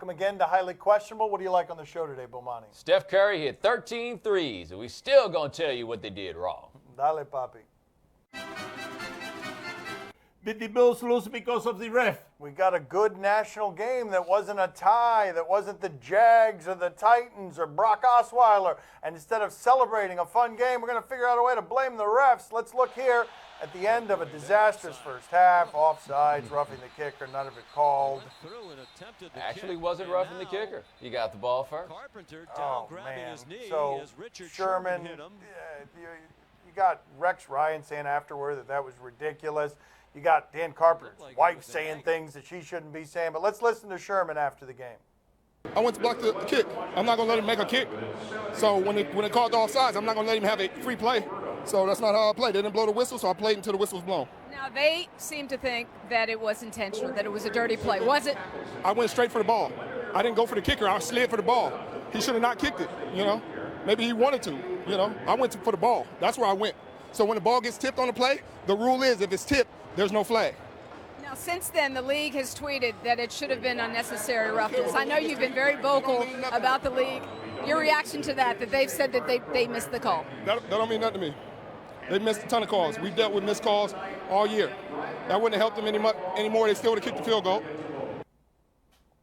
welcome again to Highly Questionable. What do you like on the show today, Bomani? Steph Curry hit 13 threes, and we still going to tell you what they did wrong. Dale, papi. Did the Bills lose because of the ref? We got a good national game that wasn't a tie, that wasn't the Jags or the Titans or Brock Osweiler. And instead of celebrating a fun game, we're going to figure out a way to blame the refs. Let's look here at the end of a disastrous first half. Offsides, roughing the kicker, none of it called. Actually wasn't roughing the kicker. You got the ball first. Oh, man. So, Sherman, you got Rex Ryan saying afterward that was ridiculous. You got Dan Carpenter's wife saying things that she shouldn't be saying. But let's listen to Sherman after the game. I went to block the kick. I'm not going to let him make a kick. So when it called the offsides, I'm not going to let him have a free play. So that's not how I played. They didn't blow the whistle, so I played until the whistle was blown. Now, they seem to think that it was intentional, that it was a dirty play. Was it? I went straight for the ball. I didn't go for the kicker. I slid for the ball. He should have not kicked it, you know. Maybe he wanted to, you know. I went for the ball. That's where I went. So when the ball gets tipped on the play, the rule is if it's tipped, there's no flag. Now, since then, the league has tweeted that it should have been unnecessary roughness. I know you've been very vocal about the league. Your reaction to that they've said that they missed the call? That don't mean nothing to me. They missed a ton of calls. We've dealt with missed calls all year. That wouldn't have helped them anymore. They still would have kicked the field goal.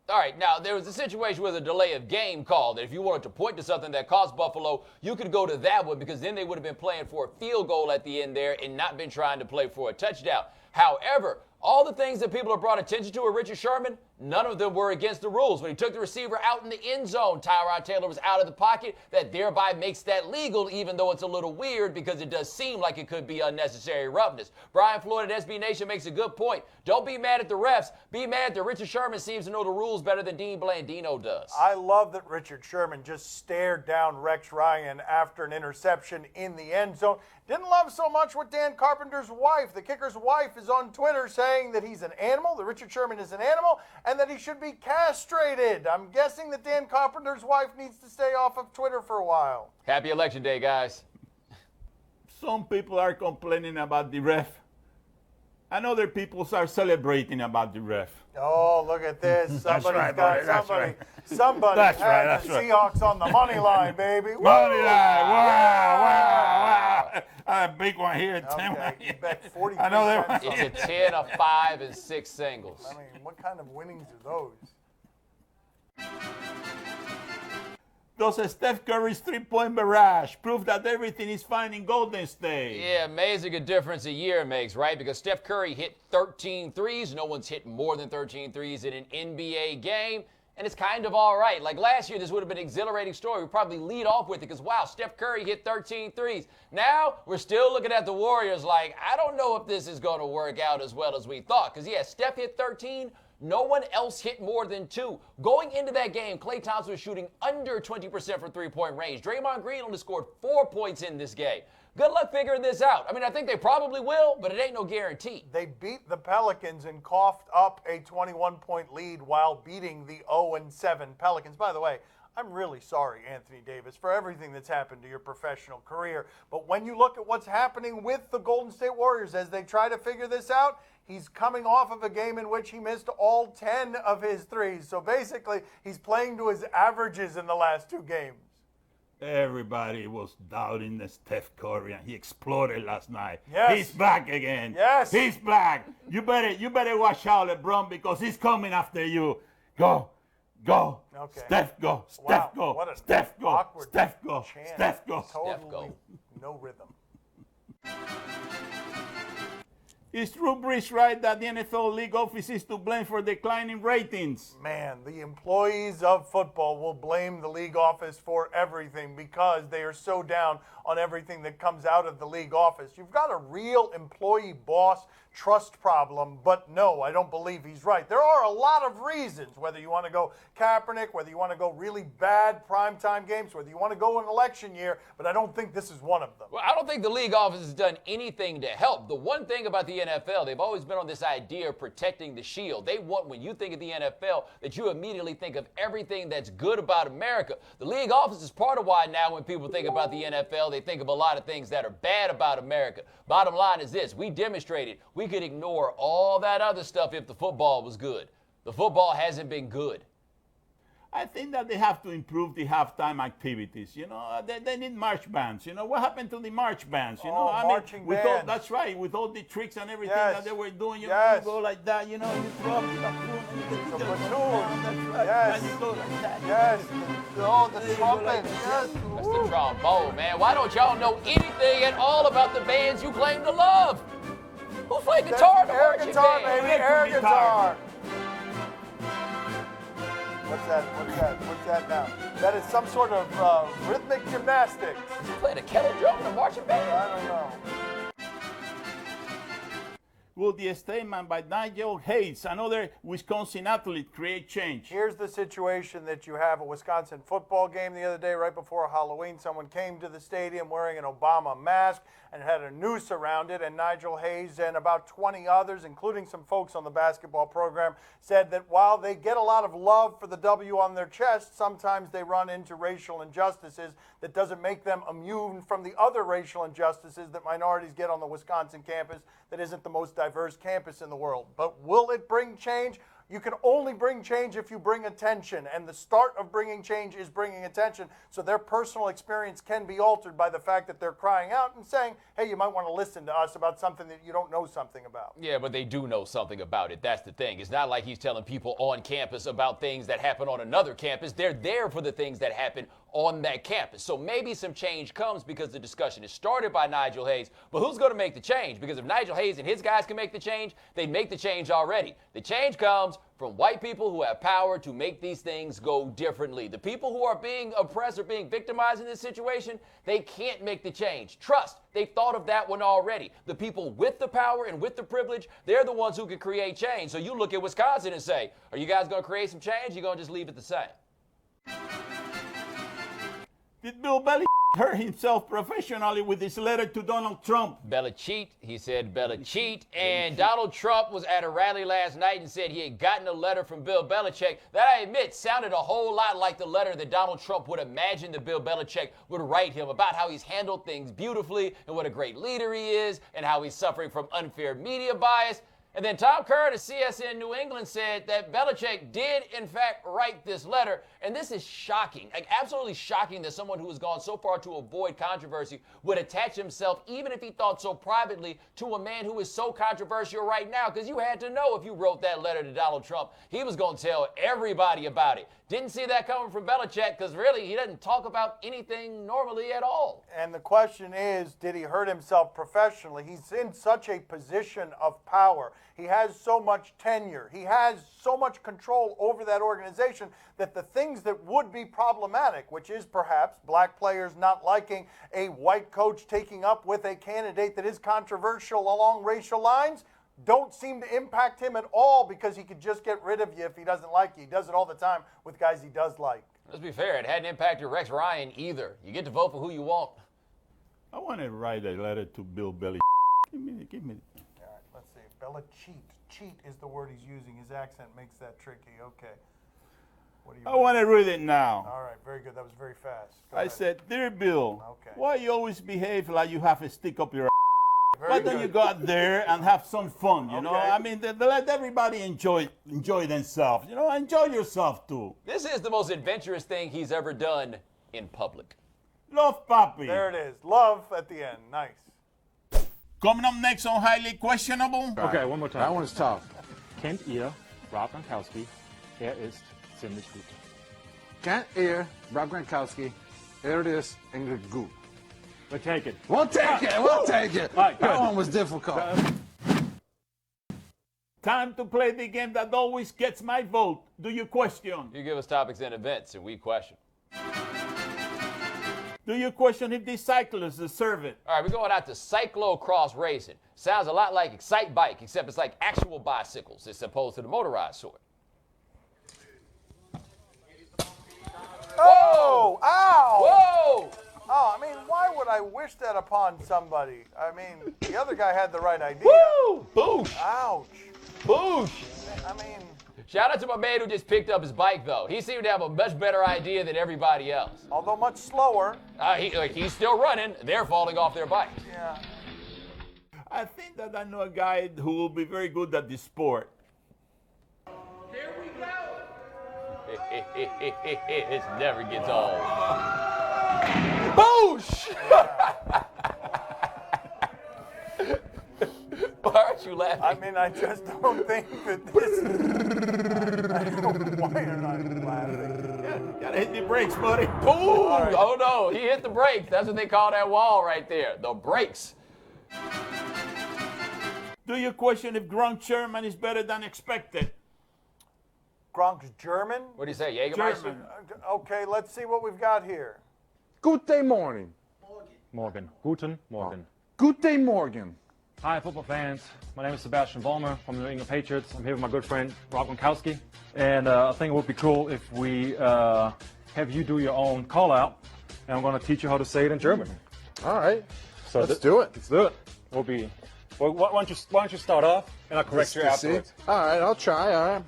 All right, now there was a situation with a delay of game call that if you wanted to point to something that cost Buffalo, you could go to that one because then they would have been playing for a field goal at the end there and not been trying to play for a touchdown. However, all the things that people have brought attention to with Richard Sherman, none of them were against the rules. When he took the receiver out in the end zone, Tyrod Taylor was out of the pocket. That thereby makes that legal, even though it's a little weird because it does seem like it could be unnecessary roughness. Brian Floyd at SB Nation makes a good point. Don't be mad at the refs. Be mad that Richard Sherman seems to know the rules better than Dean Blandino does. I love that Richard Sherman just stared down Rex Ryan after an interception in the end zone. Didn't love so much what Dan Carpenter's wife, the kicker's wife, is on Twitter saying that he's an animal, that Richard Sherman is an animal, and that he should be castrated. I'm guessing that Dan Carpenter's wife needs to stay off of Twitter for a while. Happy Election Day, guys. Some people are complaining about the ref, and other people are celebrating about the ref. Oh, look at this. Somebody has the Seahawks on the money line, baby. Money line. Wow. A big one here at 10. Okay, you bet 40%. I know that. It's a 10, a 5, and 6 singles. I mean, what kind of winnings are those? Does Steph Curry's three-point barrage prove that everything is fine in Golden State? Yeah, amazing a difference a year makes, right? Because Steph Curry hit 13 threes. No one's hit more than 13 threes in an NBA game. And it's kind of all right. Like last year, this would have been an exhilarating story. We'd probably lead off with it because, wow, Steph Curry hit 13 threes. Now, we're still looking at the Warriors like, I don't know if this is going to work out as well as we thought. Because, yeah, Steph hit 13. No one else hit more than 2. Going into that game, Klay Thompson was shooting under 20% from three-point range. Draymond Green only scored 4 points in this game. Good luck figuring this out. I mean, I think they probably will, but it ain't no guarantee. They beat the Pelicans and coughed up a 21-point lead while beating the 0-7 Pelicans. By the way, I'm really sorry, Anthony Davis, for everything that's happened to your professional career. But when you look at what's happening with the Golden State Warriors as they try to figure this out, he's coming off of a game in which he missed all 10 of his threes. So basically, he's playing to his averages in the last 2 games. Everybody was doubting the Steph Curry, and he exploded last night. Yes. He's back again. Yes. He's back. You better watch out, LeBron, because he's coming after you. Go. Okay. Steph, go. Wow. Steph, go. What an Steph, go. awkward Steph, go. chant. Steph, go. Totally Steph, go. no rhythm. Is Drew Brees right that the NFL league office is to blame for declining ratings? Man, the employees of football will blame the league office for everything because they are so down on everything that comes out of the league office. You've got a real employee boss trust problem, but no, I don't believe he's right. There are a lot of reasons, whether you want to go Kaepernick, whether you want to go really bad primetime games, whether you want to go an election year, but I don't think this is one of them. Well, I don't think the league office has done anything to help. The one thing about the NFL, they've always been on this idea of protecting the shield. They want, when you think of the NFL, that you immediately think of everything that's good about America. The league office is part of why now when people think about the NFL, they think of a lot of things that are bad about America. Bottom line is this: we demonstrated we could ignore all that other stuff if the football was good. The football hasn't been good. I think that they have to improve the halftime activities. They need march bands. What happened to the march bands? Marching with bands. That's right. With all the tricks and everything Yes. that they were doing, you go like that. You throw up the platoon. The platoon. That's right. Yes. And you go like that. Yes. The trumpet. Yes. That's the trombone, man. Why don't y'all know anything at all about the bands you claim to love? Who played guitar in the Air marching guitar, band? baby. Air guitar. What's that now? That is some sort of rhythmic gymnastics. You played a kettle drum in a marching band? I don't know. Will the statement by Nigel Hayes, another Wisconsin athlete, create change? Here's the situation that you have a Wisconsin football game the other day, right before Halloween. Someone came to the stadium wearing an Obama mask and had a noose around it. And Nigel Hayes and about 20 others, including some folks on the basketball program, said that while they get a lot of love for the W on their chest, sometimes they run into racial injustices that doesn't make them immune from the other racial injustices that minorities get on the Wisconsin campus that isn't the most diverse campus in the world. But will it bring change? You can only bring change if you bring attention, and the start of bringing change is bringing attention, so their personal experience can be altered by the fact that they're crying out and saying, hey, you might want to listen to us about something that you don't know something about. Yeah, but they do know something about it. That's the thing. It's not like he's telling people on campus about things that happen on another campus. They're there for the things that happen on that campus. So maybe some change comes because the discussion is started by Nigel Hayes. But who's going to make the change? Because if Nigel Hayes and his guys can make the change, they'd make the change already. The change comes from white people who have power to make these things go differently. The people who are being oppressed or being victimized in this situation, they can't make the change. Trust, they've thought of that one already. The people with the power and with the privilege, they're the ones who can create change. So you look at Wisconsin and say, are you guys going to create some change? Or are you going to just leave it the same? Did Bill Belichick hurt himself professionally with his letter to Donald Trump? Bella cheat. He said Bella cheat. And Donald Trump was at a rally last night and said he had gotten a letter from Bill Belichick that I admit sounded a whole lot like the letter that Donald Trump would imagine that Bill Belichick would write him about how he's handled things beautifully and what a great leader he is and how he's suffering from unfair media bias. And then Tom Kerr at CSN New England said that Belichick did, in fact, write this letter. And this is shocking, like absolutely shocking that someone who has gone so far to avoid controversy would attach himself, even if he thought so privately, to a man who is so controversial right now. Because you had to know if you wrote that letter to Donald Trump, he was going to tell everybody about it. Didn't see that coming from Belichick because really he doesn't talk about anything normally at all. And the question is, did he hurt himself professionally? He's in such a position of power. He has so much tenure. He has so much control over that organization that the things that would be problematic, which is perhaps black players not liking a white coach taking up with a candidate that is controversial along racial lines, don't seem to impact him at all because he could just get rid of you if he doesn't like you. He does it all the time with guys he does like. Let's be fair, it hadn't impacted Rex Ryan either. You get to vote for who you want. I want to write a letter to Bill Belichick. Give me. All right, let's see. Bella cheat. Cheat is the word he's using. His accent makes that tricky. Okay. What do you I want to read it now. All right, very good. That was very fast. Go I ahead. said, Dear Bill, Okay. why you always behave like you have a stick up your Very Why don't good. you go out there and have some fun, you know? Okay. I mean, let everybody enjoy themselves. You know, enjoy yourself too. This is the most adventurous thing he's ever done in public. Love, Papi. There it is. Love at the end. Nice. Coming up next on Highly Questionable. Okay, one more time. That one's tough. Kennt ihr Rob Gronkowski? Ist ziemlich gut. Can't ear, Rob Gronkowski. There it is, Ingrid Goop. But take it. We'll take it. We'll take it. All right, That good. one was difficult. Time to play the game that always gets my vote. Do you question? You give us topics and events, and we question. Do you question if these cyclists deserve it? All right, we're going out to cyclocross racing. Sounds a lot like Excite Bike, except it's like actual bicycles as opposed to the motorized sort. Oh! Ow! Whoa! Oh, I mean, why would I wish that upon somebody? I mean, the other guy had the right idea. Woo! Boosh! Ouch. Boosh! I mean, Shout out to my man who just picked up his bike, though. He seemed to have a much better idea than everybody else. although much slower. He's still running. They're falling off their bikes. Yeah. I think that I know a guy who will be very good at this sport. Here It never gets old. Boosh! Why aren't you laughing? I mean, I just don't think that this. I don't, why aren't I laughing? Gotta hit the brakes, buddy. Boom! Oh no, he hit the brakes. That's what they call that wall right there. The brakes. Do you question if Gronk Sherman is better than expected? Gronk's German? What do you say, Jägermeister? German. Okay, let's see what we've got here. Gute morning. Morgen. Guten Morgen. Gute morgen. Hi, football fans. My name is Sebastian Vollmer from the New England Patriots. I'm here with my good friend Rob Gronkowski. And I think it would be cool if we have you do your own call out. And I'm going to teach you how to say it in German. All right. So Let's do it. Let's do it. Well, why don't you start off and I'll correct you afterwards. All right, I'll try. All right.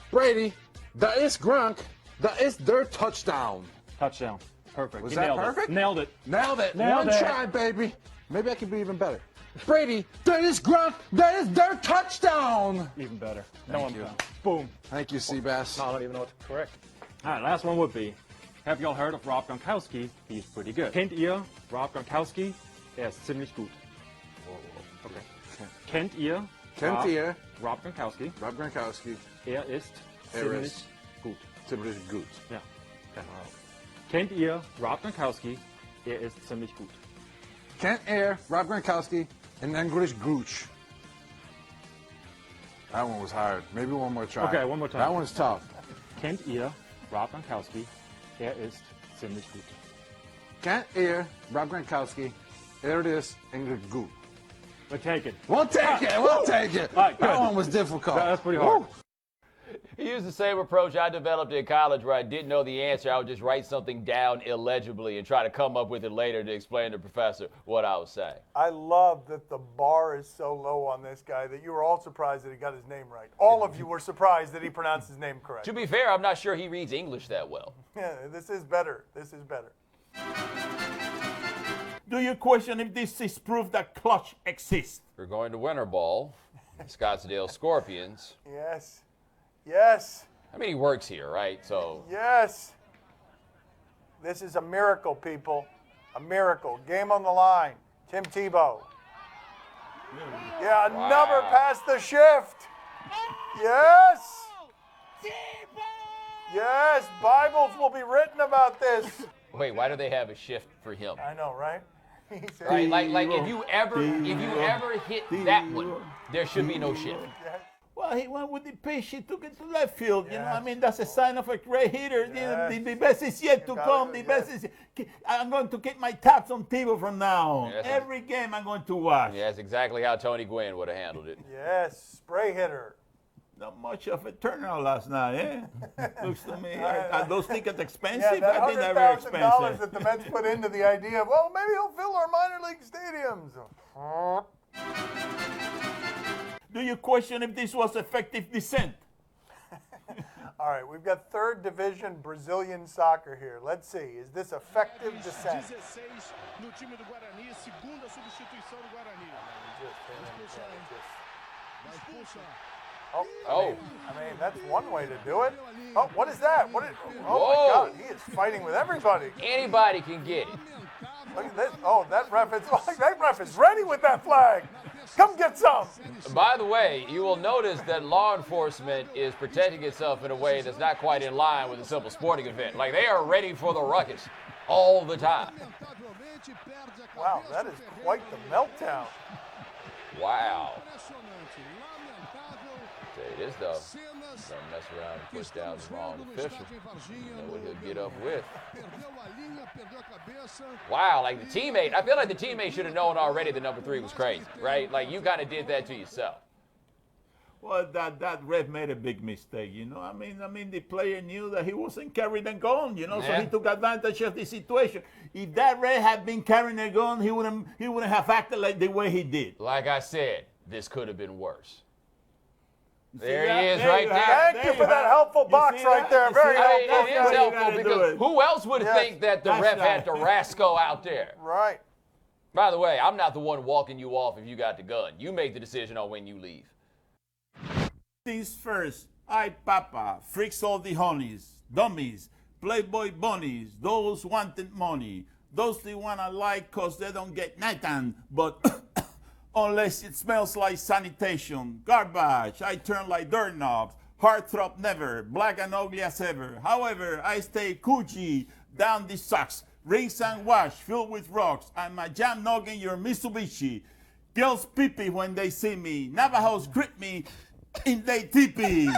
Brady, that is Gronk. That is their touchdown. Touchdown. Perfect. Was You that nailed perfect? It. Nailed it. Nailed it. Nailed One it. try, baby. Maybe I can be even better. Brady, that is Gronk. That is their touchdown. Even better. Thank you. Boom. Thank you, Seabass. No, I don't even know what to correct. All right, last one would be, have y'all heard of Rob Gronkowski? He's pretty good. Kennt ihr Rob Gronkowski? Ist ziemlich gut. Okay. Kennt ihr Rob Gronkowski? Rob Gronkowski. Ist Er ziemlich ist gut. ziemlich gut. Ja. Kennt ihr Rob Gronkowski? Ist ziemlich gut. Kent Air, Rob Gronkowski, and English Gooch. That one was hard. Maybe one more try. Okay, one more time. That one's tough. Kennt ihr Rob Gronkowski? Ist ziemlich gut. Kent Air, Rob Gronkowski, it is English Gooch. But take it. We'll take it. We'll take it. All right, That good. one was difficult. That's pretty hard. Woo. He used the same approach I developed in college where I didn't know the answer. I would just write something down illegibly and try to come up with it later to explain to the professor what I was saying. I love that the bar is so low on this guy that you were all surprised that he got his name right. All of you were surprised that he pronounced his name correct. To be fair, I'm not sure he reads English that well. Yeah, this is better. This is better. Do you question if this is proof that clutch exists? We're going to Winter Ball, Scottsdale Scorpions. Yes. Yes. I mean, he works here, right? So Yes. This is a miracle, people. A miracle. Game on the line. Tim Tebow. Yeah, another past the shift. Yes. Yes, Bibles will be written about this. wait, why do they have a shift for him? I know, right? He said, Right? Like if you ever hit that one, there should be no shift. Well, he went with the pitch. He took it to left field. You know, I Yes. mean, that's a sign of a great hitter. You know, Yes. the best is yet to got come. it, The yes. best is. I'm going to keep my tabs on Tebow from now on. Yes. Every game I'm going to watch. Yeah, that's exactly how Tony Gwynn would have handled it. Yes, spray hitter. Not much of a turnout last night, eh? Looks to me. Are those tickets expensive? Yeah, that I think they're very $100,000 expensive. that the Mets put into the idea of, well, maybe he'll fill our minor league stadiums. Do you question if this was effective dissent? All right, we've got third division Brazilian soccer here. Let's see, is this effective dissent? 16 no time do Guarani, segunda substituição do Guarani. Vai expulsar. Oh, I mean, that's one way to do it. Oh, what is that? Oh, Whoa. my God, he is fighting with everybody. Anybody can get it. Look at this. Oh, that ref is ready with that flag. Come get some. By the way, you will notice that law enforcement is protecting itself in a way that's not quite in line with a simple sporting event. Like they are ready for the ruckus all the time. Wow, that is quite the meltdown. Wow. Say this though. Don't mess around and push down the wrong official. You know what he'll get up with. Wow, like the teammate. I feel like the teammate should have known already that number 3 was crazy, right? Like you kind of did that to yourself. Well, that ref made a big mistake, you know. I mean, the player knew that he wasn't carrying a gun, you know, so Yeah. he took advantage of the situation. If that ref had been carrying a gun, he wouldn't have acted like the way he did. Like I said, this could have been worse. See There that? he is There right you there. have- Thank you there for that have- helpful you box see right that? there. You Very see I that? mean, helpful. it That's is what you helpful gotta do because it. who else would Yes. think that the That's ref had right. Carrasco out there? Right. By the way, I'm not the one walking you off if you got the gun. You make the decision on when you leave. Things first, Ay, papa, freaks all the honeys, dummies, playboy bunnies, those wanting money. Those the one I like cause they don't get nothing, but unless it smells like sanitation, garbage, I turn like doorknobs, heartthrob never, black and ugly as ever. However, I stay Gucci, down the socks, rinse and wash, filled with rocks. I'm a jam noggin your Mitsubishi. Girls pee-pee when they see me. Navajos greet me in they teepee.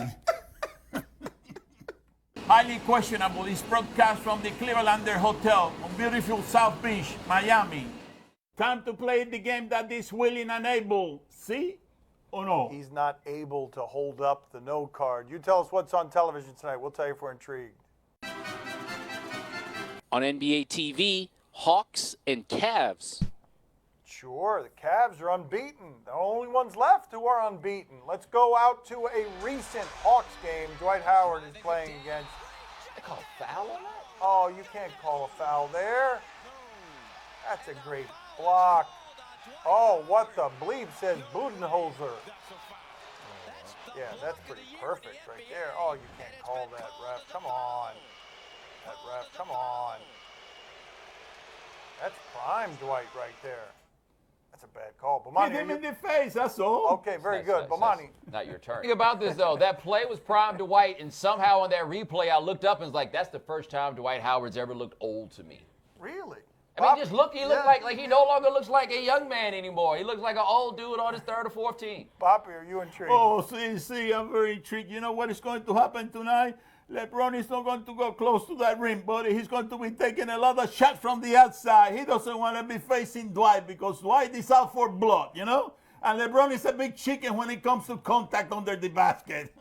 Highly questionable is broadcast from the Clevelander Hotel on beautiful South Beach, Miami. Time to play the game that is willing and able. See or no? He's not able to hold up the no card. You tell us what's on television tonight. We'll tell you if we're intrigued. On NBA TV, Hawks and Cavs. Sure, the Cavs are unbeaten. The only ones left who are unbeaten. Let's go out to a recent Hawks game. Dwight Howard is playing against. They call a foul on that? Oh, you can't call a foul there. That's a great block. Oh, what the bleep says Budenholzer. Yeah, that's pretty perfect right there. Oh, you can't call that, ref. Come on. That ref, come on. That's prime Dwight right there. That's a bad call. Bomani, Hit him in the face, that's all. okay, very good. Bomani. Not your turn. Think about this, though. That play was prime Dwight, and somehow on that replay, I looked up and was like, that's the first time Dwight Howard's ever looked old to me. Really? I mean, just look, he looked like he no longer looks like a young man anymore. He looks like an old dude on his third or fourth team. Poppy, are you intrigued? Oh, see, I'm very intrigued. You know what is going to happen tonight? LeBron is not going to go close to that rim, buddy. He's going to be taking a lot of shots from the outside. He doesn't want to be facing Dwight because Dwight is out for blood, you know? And LeBron is a big chicken when it comes to contact under the basket.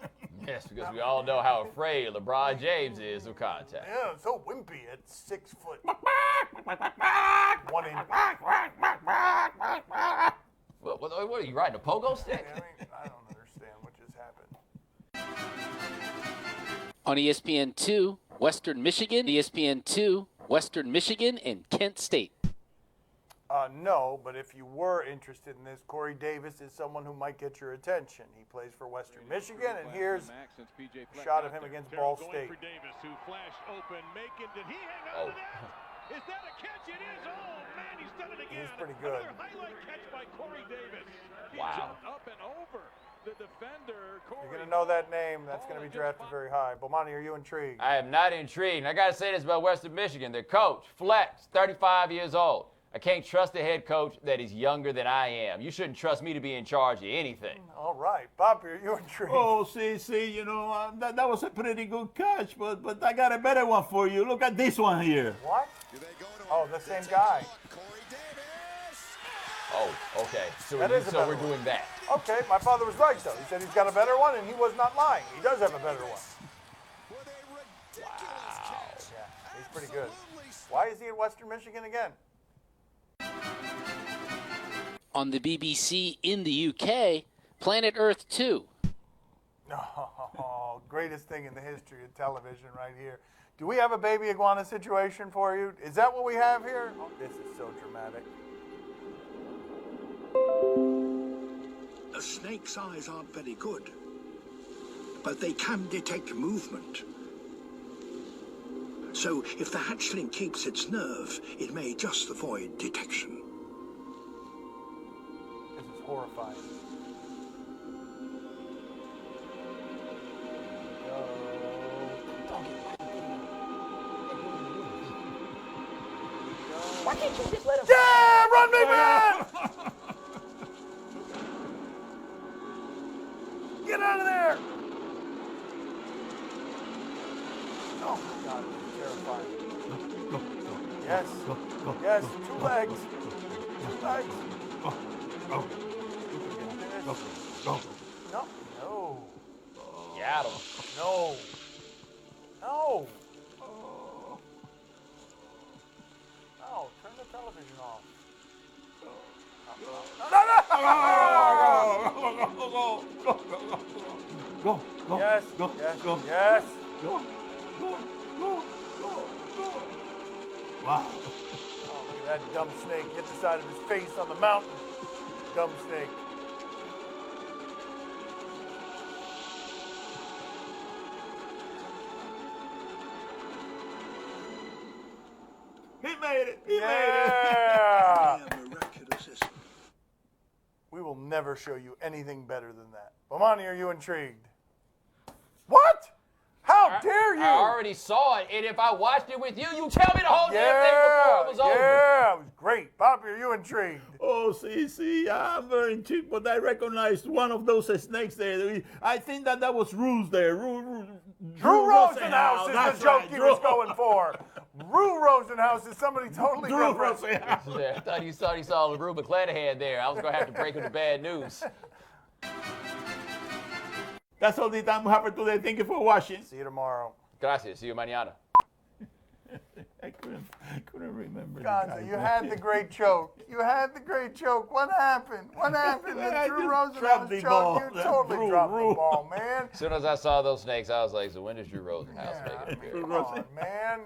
Yes, because we all know how afraid LeBron James is of contact. Yeah, so wimpy at 6 foot. 1 inch. What are you riding, a pogo stick? I don't understand what just happened. On ESPN2, Western Michigan, ESPN2, Western Michigan, and Kent State. No, but if you were interested in this, Corey Davis is someone who might get your attention. He plays for Western Michigan, and here's a shot of him against Ball State. Davis, who flashed open, making. Did he hang on to that? Is that a catch? It is. Oh man, he's done it again. He's pretty good. Another highlight catch by Corey Davis. He Wow. jumped up and over the defender. Corey. You're going to know that name. That's going to be drafted very high. Bomani, are you intrigued? I am not intrigued. And I got to say this about Western Michigan. Their coach, Flex, 35 years old. I can't trust the head coach that is younger than I am. You shouldn't trust me to be in charge of anything. All right. Poppy, are you intrigued? Oh, see, you know, that was a pretty good catch, but I got a better one for you. Look at this one here. What? Oh, the same guy. Oh, okay. So That is a better we're one. doing that. Okay, my father was right, though. He said he's got a better one, and he was not lying. He does have a better one. Wow. Yeah, he's pretty good. Why is he at Western Michigan again? On the BBC in the UK, Planet Earth 2. Oh, greatest thing in the history of television right here. Do we have a baby iguana situation for you? Is that what we have here? Oh, this is so dramatic. A snake's eyes aren't very good, but they can detect movement. So if the hatchling keeps its nerve, it may just avoid detection. This is horrifying. Why can't you just let him? Yeah, run me, man! Get out of there! Oh my God, this is terrifying. Yes, yes, 2 legs. 2 legs. No, no, Got him. no, no. No, turn the television off. Go, Yes, go, yes, go, yes. go. Wow. Oh, look at that dumb snake hit the side of his face on the mountain. Dumb snake. made it. He made it. Yeah. Near miraculousness. We will never show you anything better than that. Bomani, are you intrigued? What? How dare you? I already saw it, and if I watched it with you, you tell me the whole damn thing before it was over. Yeah, it was great. Poppy, are you intrigued? Oh, see, I'm very intrigued, but I recognized one of those snakes there. I think that was Rue's there. Drew Rosenhaus is That's the joke right, he Drew. was going for. Rue Rosenhaus is somebody totally Drew different. Rosenhaus. Yeah, I thought you saw Rue McClanahan there. I was going to have to break him the bad news. That's all the time we have for today. Thank you for watching. See you tomorrow. Gracias. See you mañana. I couldn't remember. Gonzo, you had the great joke. You had the great joke. What happened? What happened? I The Drew just dropped the Rosenhaus ball. joke. You totally dropped the ball, man. As soon as I saw those snakes, I was like, so when does Drew Rosenhaus make it? Come on, man.